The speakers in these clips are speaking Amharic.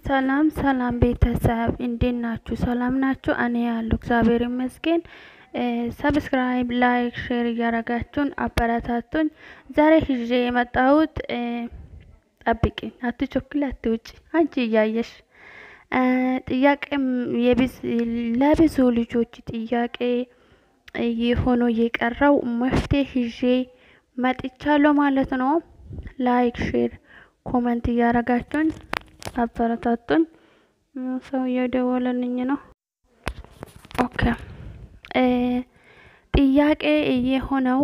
ሰላም ሰላም ቤተሰብ እንዴት ናችሁ? ሰላም ናችሁ? እኔ ያለው እግዚአብሔር ይመስገን። ሰብስክራይብ፣ ላይክ፣ ሼር እያረጋችሁን አበረታቱኝ። ዛሬ ይዤ የመጣሁት ጠብቂኝ፣ አትቸኩል፣ አትውጪ፣ አንቺ እያየሽ ጥያቄም ለብዙ ልጆች ጥያቄ የሆነ የቀረው መፍትሄ ይዤ መጥቻለሁ ማለት ነው። ላይክ፣ ሼር፣ ኮሜንት እያረጋችሁን አበረታቱኝ። ሰው እየደወለልኝ ነው። ኦኬ ጥያቄ የሆነው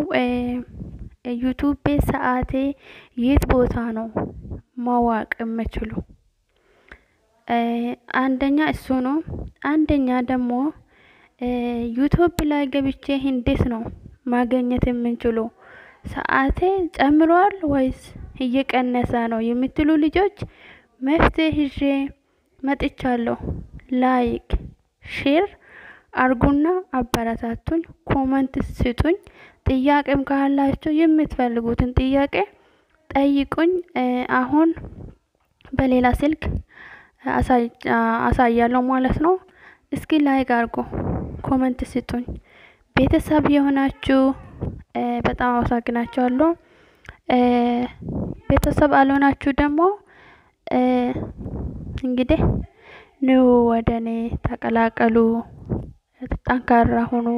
ዩቲዩብ ሰዓቴ የት ቦታ ነው ማወቅ የምችሉ? አንደኛ እሱ ነው። አንደኛ ደግሞ ዩቲዩብ ላይ ገብቼ እንዴት ነው ማግኘት የምንችለው? ሰዓቴ ጨምሯል ወይስ እየቀነሰ ነው የምትሉ ልጆች መፍትሄ ይዤ መጥቻለሁ። ላይክ ሼር አርጉና አበረታቱኝ፣ ኮሜንት ስጡኝ። ጥያቄም ካላችሁ የምትፈልጉትን ጥያቄ ጠይቁኝ። አሁን በሌላ ስልክ አሳያለሁ ማለት ነው። እስኪ ላይክ አርጉ፣ ኮሜንት ስጡኝ። ቤተሰብ የሆናችሁ በጣም አመሰግናችኋለሁ። ቤተሰብ አልሆናችሁ ደግሞ እንግዲህ ኑ ወደኔ ተቀላቀሉ። ጠንካራ ሁኑ፣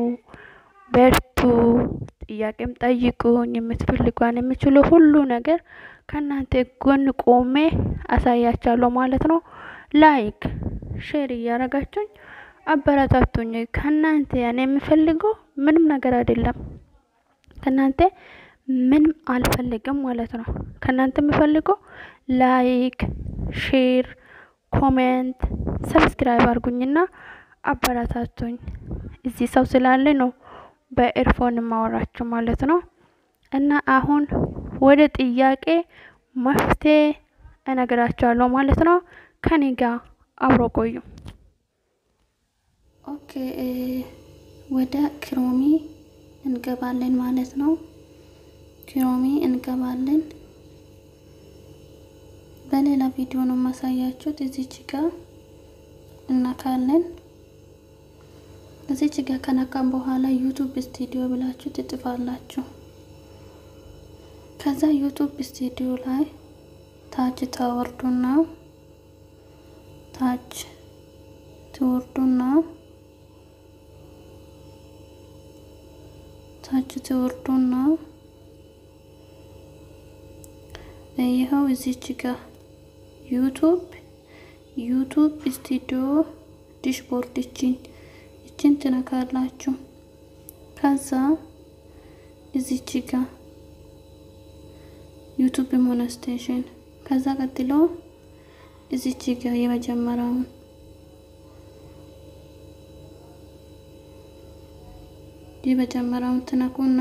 በርቱ። ጥያቄም ጠይቁኝ። የምችሉ ሁሉ ነገር ከናንተ ጎን ቆሜ አሳያችኋለሁ ማለት ነው። ላይክ ሼር እያረጋችሁኝ አበረታቱኝ። ከናንተ ያኔ የምፈልገው ምንም ነገር አይደለም። ከናንተ ምንም አልፈልግም ማለት ነው። ከናንተ የምፈልገው ላይክ ሼር ኮሜንት ሰብስክራይብ አርጉኝና አበረታቱኝ። እዚህ ሰው ስላለ ነው በኤርፎን ማወራችሁ ማለት ነው። እና አሁን ወደ ጥያቄ መፍትሄ እነግራችኋለሁ ማለት ነው። ከኔ ጋር አብሮ ቆዩ። ኦኬ ወደ ክሮሚ እንገባለን ማለት ነው። ክሮሚ እንገባለን። በሌላ ቪዲዮ ነው ማሳያችሁት። እዚች ጋር እናካለን። እዚች ጋር ከነካም በኋላ ዩቲዩብ ስቱዲዮ ብላችሁ ትጥፋላችሁ። ከዛ ዩቲዩብ ስቱዲዮ ላይ ታች ታወርዱና ይኸው እዚች ጋር ዩቲዩብ ስቱዲዮ ዲሽቦርድ እቺን ትነካላችሁ። ከዛ እዚች ጋር ዩቲዩብ ሞኔታይዜሽን ከዛ ቀጥሎ እዚች ጋር የመጀመሪያውን ትነኩና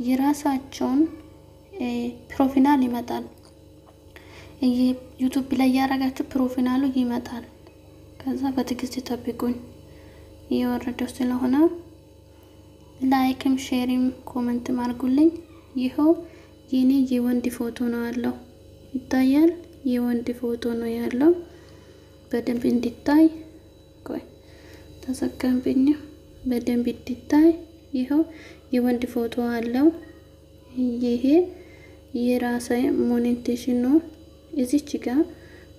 የራሳቸውን ፕሮፋይል ይመጣል። ዩቲዩብ ላይ ያረጋችሁ ፕሮፋይሉ ይመጣል። ከዛ በትግስት ተጠብቁኝ። እየወረደው ስለሆነ ላይክም ሼርም ኮሜንት አርጉልኝ። ይሄው የኔ የወንድ ፎቶ ነው ያለው፣ ይታያል። የወንድ ፎቶ ነው ያለው። በደንብ እንዲታይ ቆይ ተሰከምብኝ። በደንብ እንዲታይ ይሄው የወንድ ፎቶ አለው። ይሄ የራሴ ሞኔታይዜሽን ነው። እዚች ጋር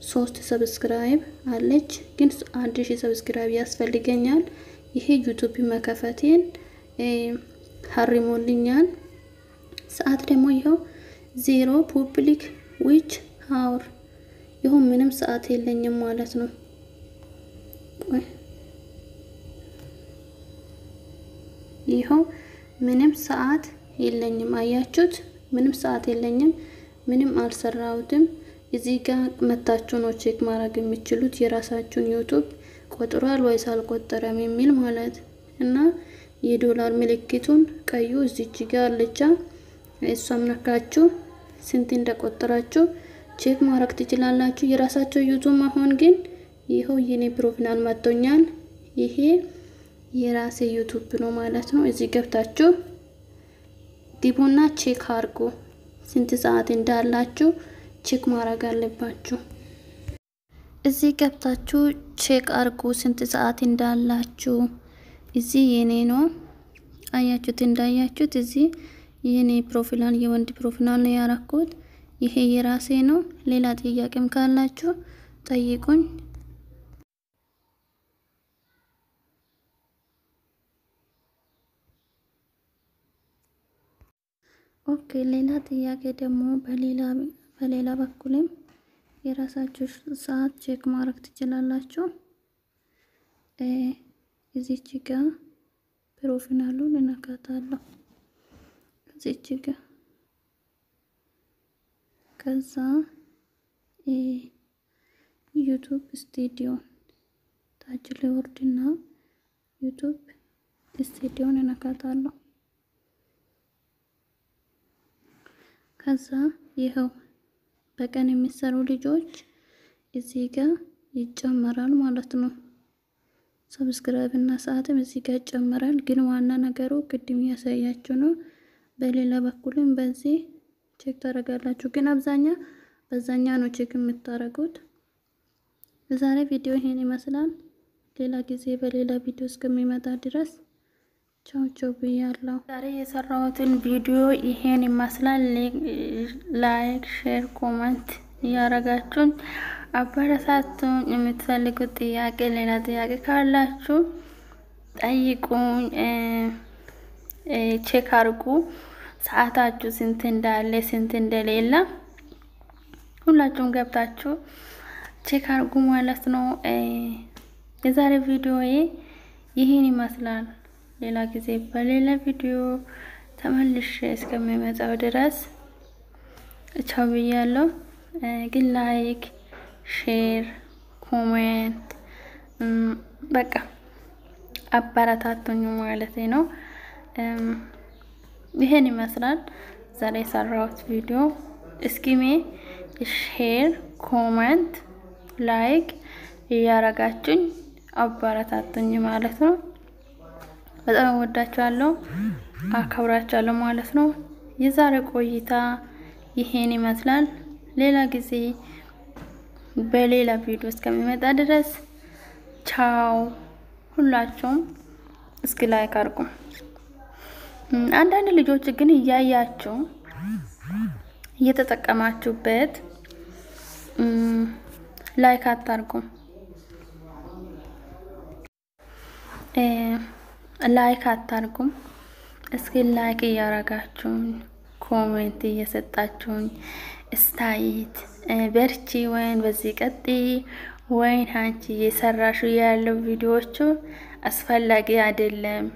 3 ሰብስክራይብ አለች፣ ግን 1000 ሰብስክራይብ ያስፈልገኛል። ይሄ ዩቲዩብ መከፈቴን ሀሪሞልኛል። ሰዓት ደግሞ ይሄው 0 ፐብሊክ ዊች አወር ይሄው ምንም ሰዓት የለኝም ማለት ነው። ይሄው ምንም ሰዓት የለኝም። አያችሁት? ምንም ሰዓት የለኝም። ምንም አልሰራሁትም። እዚህ ጋር መታችሁ ነው ቼክ ማድረግ የምትችሉት የራሳችሁን ዩቲዩብ ቆጥሯል ወይስ አልቆጠረም የሚል ማለት እና የዶላር ምልክቱን ቀዩ እዚች ጋር አለች። እሷም ነካችሁ ስንት እንደቆጠራችሁ ቼክ ማድረግ ትችላላችሁ። የራሳችሁ ዩቲዩብ መሆን ግን ይሄው የኔ ፕሮፋይል መጥቶኛል። ይሄ የራሴ ዩቲዩብ ነው ማለት ነው። እዚህ ገብታችሁ ዲቡና ቼክ አርጉ። ስንት ሰዓት እንዳላችሁ ቼክ ማድረግ አለባችሁ። እዚህ ገብታችሁ ቼክ አርጉ ስንት ሰዓት እንዳላችሁ። እዚህ የኔ ነው አያችሁት፣ እንዳያችሁት እዚህ የኔ ፕሮፋይል የወንድ ፕሮፋይል ነው ያረኩት። ይሄ የራሴ ነው። ሌላ ጥያቄም ካላችሁ ጠይቁኝ። ኦኬ ሌላ ጥያቄ ደግሞ በሌላ በኩልም የራሳችሁ ሰዓት ቼክ ማድረግ ትችላላችሁ። እዚች ጋር ፕሮፋይሉን እነካታለሁ። እዚች ጋር ከዛ ዩቲዩብ ስቱዲዮ ታች ላይ ወርድና ዩቲዩብ ስቱዲዮን እነካታለሁ። ከዛ ይሄው በቀን የሚሰሩ ልጆች እዚህ ጋር ይጨመራል ማለት ነው። ሰብስክራይብ እና ሰዓትም እዚህ ጋር ይጨመራል። ግን ዋና ነገሩ ቅድም ያሳያችሁ ነው። በሌላ በኩልም በዚህ ቼክ ታደርጋላችሁ። ግን አብዛኛው በዛኛ ነው ቼክ የምታደርጉት። ዛሬ ቪዲዮ ይሄን ይመስላል። ሌላ ጊዜ በሌላ ቪዲዮ እስከሚመጣ ድረስ ቻው ቻው ብያለሁ። ዛሬ የሰራሁትን ቪዲዮ ይሄን ይመስላል። ላይክ፣ ሼር፣ ኮሜንት ያረጋችሁን አበረታቱኝ። የምትፈልጉት ጥያቄ ሌላ ጥያቄ ካላችሁ ጠይቁኝ። ቼክ አርጉ ሰዓታችሁ ስንት እንዳለ ስንት እንደሌለ ሁላችሁም ገብታችሁ ቼክ አርጉ ማለት ነው። የዛሬ ቪዲዮ ይሄን ይመስላል። ሌላ ጊዜ በሌላ ቪዲዮ ተመልሼ እስከሚመጣው ድረስ ቻው ብያለሁ። ግን ላይክ፣ ሼር፣ ኮሜንት በቃ አበረታቱኝ ማለት ነው። ይሄን ይመስላል ዛሬ የሰራሁት ቪዲዮ። እስኪሜ ሼር፣ ኮሜንት፣ ላይክ እያረጋችሁኝ አበረታቱኝ ማለት ነው። በጣም ወዳችኋለሁ፣ አከብራችኋለሁ ማለት ነው። የዛሬ ቆይታ ይሄን ይመስላል። ሌላ ጊዜ በሌላ ቪዲዮ እስከሚመጣ ድረስ ቻው። ሁላችሁም እስኪ ላይክ አድርጉ። አንዳንድ ልጆች ግን እያያችሁ እየተጠቀማችሁበት ላይክ አታርጉም። ላይክ አታርጉም። እስኪ ላይክ እያረጋችሁኝ ኮሜንት እየሰጣችሁኝ ስታይት በርቺ ወይን በዚህ ቀጥ ወይን አንቺ እየሰራሹ ያለው ቪዲዮዎቹ አስፈላጊ አይደለም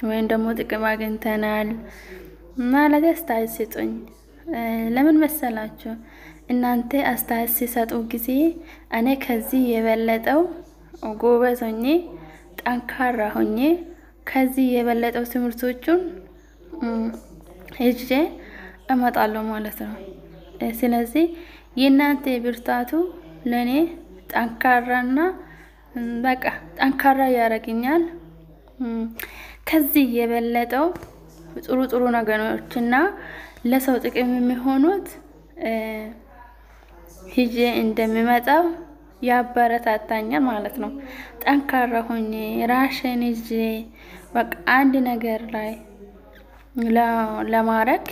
ወይን ደግሞ ጥቅም አግኝተናል ማለት አስተያየት ስጡኝ። ለምን መሰላችሁ? እናንተ አስተያየት ሲሰጡ ጊዜ እኔ ከዚህ የበለጠው ጎበዝ ሆኜ ጠንካራ ሆኜ ከዚህ የበለጠው ትምህርቶቹን እጄ እመጣለሁ ማለት ነው። ስለዚህ የእናንተ ብርታቱ ለኔ ጠንካራና በቃ ጠንካራ ያረጋኛል። ከዚህ የበለጠው ጥሩ ነገሮችና ለሰው ጥቅም የሚሆኑት ሂጄ እንደሚመጣው ያበረታታኛል ማለት ነው። ጠንካራ ሆኜ ራሽን ይዤ በቃ አንድ ነገር ላይ ለማረክ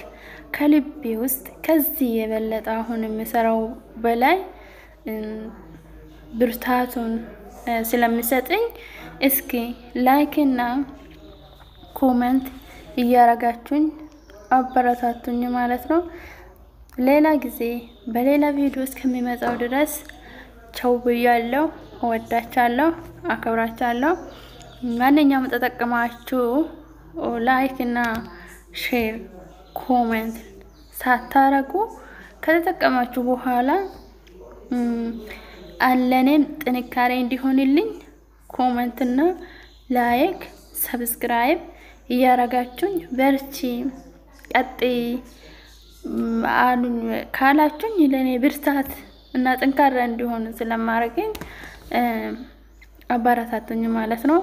ከልቤ ውስጥ ከዚህ የበለጠ አሁን የምሰራው በላይ ብርታቱን ስለሚሰጥኝ እስኪ ላይክ እና ኮሜንት እያረጋችሁኝ አበረታቱኝ ማለት ነው። ሌላ ጊዜ በሌላ ቪዲዮ እስከሚመጣው ድረስ ቻው ብያለሁ። እወዳችኋለሁ፣ አከብራችኋለሁ። ማንኛውም ተጠቅማችሁ ላይክ እና ሼር ኮሜንት ሳታረጉ ከተጠቀማችሁ በኋላ አለኔም ጥንካሬ እንዲሆንልኝ ኮሜንት እና ላይክ ሰብስክራይብ እያረጋችሁኝ በርቺ ቀጥ አሉኝ ካላችሁኝ ለኔ ብርታት እና ጥንካሬ እንዲሆን ስለማረገኝ አበረታቱኝ ማለት ነው።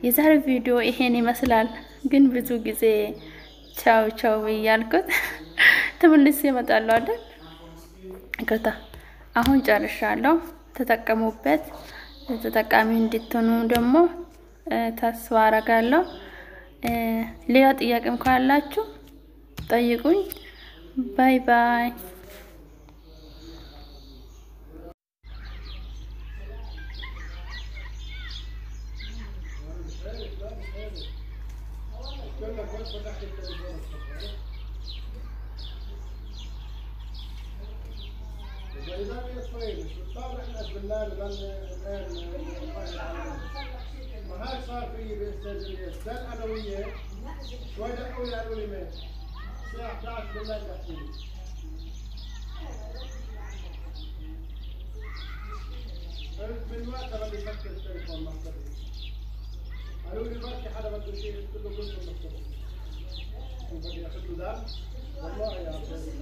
የዛሬ ቪዲዮ ይሄን ይመስላል። ግን ብዙ ጊዜ ቻው ቻው እያልኩት ተመልሼ እመጣለሁ አይደል? ይቅርታ አሁን ጨርሻለሁ። ተጠቀሙበት። ተጠቃሚ እንድትሆኑ ደግሞ ተስፋ አረጋለሁ። ሌላ ጥያቄም ካላችሁ ጠይቁኝ። ባይ ባይ። ما هاي صار في باستاذ الياس ده انا وياه شوي دقوا لي قالوا لي مات الساعه 11 بالليل بحكي لي قلت من وقتها بدي افكر التليفون مع صديقي قالوا لي بركي حدا بده شيء قلت له قلت له الصبح بدي اخذ له دم والله يا عبد